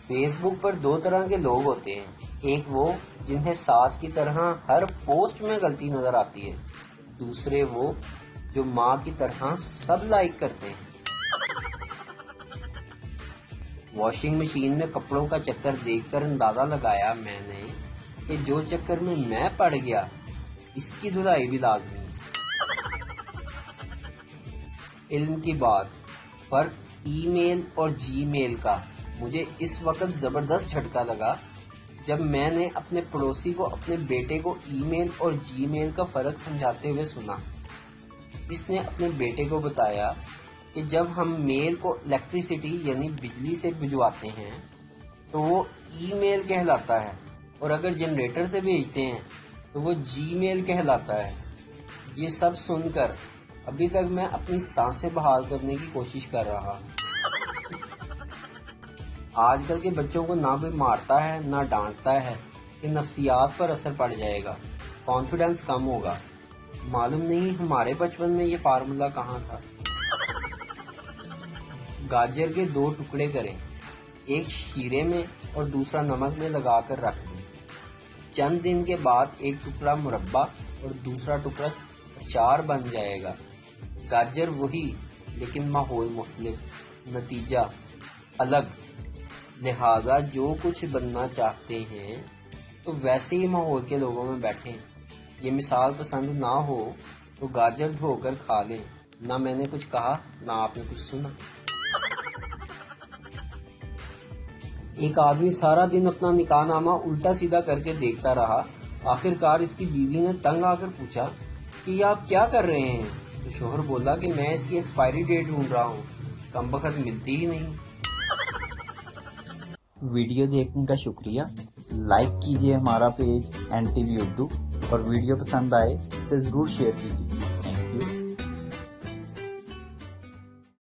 Face بک پر دو طرح کے لوگ ہوتے ہیں، ایک وہ جنہیں ساس کی طرح ہر پوسٹ میں غلطی نظر آتی ہے، دوسرے وہ جو ماں کی طرح سب لائک کرتے ہیں۔ واشنگ مشین میں کپڑوں کا چکر دیکھ کر اندازہ لگایا میں نے کہ جو چکر میں پڑ گیا اس کی دھلائی بھی لازمی ہے۔ علم کی بات، فرق ای میل اور جی میل کا مجھے اس وقت زبردست جھٹکا لگا جب میں نے اپنے پڑوسی کو اپنے بیٹے کو ای میل اور جی میل کا فرق سمجھاتے ہوئے سنا۔ اس نے اپنے بیٹے کو بتایا کہ جب ہم میل کو الیکٹریسٹی یعنی بجلی سے بھجواتے ہیں تو وہ ای میل کہلاتا ہے، اور اگر جنریٹر سے بھیجتے ہیں تو وہ جی میل کہلاتا ہے۔ یہ سب سن کر ابھی تک میں اپنی سانسیں بحال کرنے کی کوشش کر رہا ہوں۔ آج کل کے بچوں کو نہ کوئی مارتا ہے نہ ڈانٹتا ہے کہ نفسیات پر اثر پڑ جائے گا، کانفیڈنس کم ہوگا۔ معلوم نہیں ہمارے بچپن میں یہ فارمولا کہاں تھا۔ گاجر کے دو ٹکڑے کریں، ایک شیرے میں اور دوسرا نمک میں لگا کر رکھ دیں۔ چند دن کے بعد ایک ٹکڑا مربع اور دوسرا ٹکڑا اچار بن جائے گا۔ گاجر وہی لیکن ماحول مختلف، نتیجہ الگ۔ لہذا جو کچھ بننا چاہتے ہیں تو ویسے ہی ماحول کے لوگوں میں بیٹھیں۔ یہ مثال پسند نہ ہو تو گاجر دھو کر کھا لیں۔ نہ میں نے کچھ کہا نہ آپ نے کچھ سنا۔ ایک آدمی سارا دن اپنا نکاح نامہ الٹا سیدھا کر کے دیکھتا رہا۔ آخر کار اس کی بیوی نے تنگ آ کر پوچھا کہ یہ آپ کیا کر رہے ہیں؟ تو شوہر بولا کہ میں اس کی ایکسپائری ڈیٹ ڈھونڈ رہا ہوں، کمبخت ملتی ہی نہیں۔ ویڈیو دیکھنے کا شکریہ۔ لائک کیجیے ہمارا پیج NTV اردو، اور ویڈیو پسند آئے تو ضرور شیئر کیجیے۔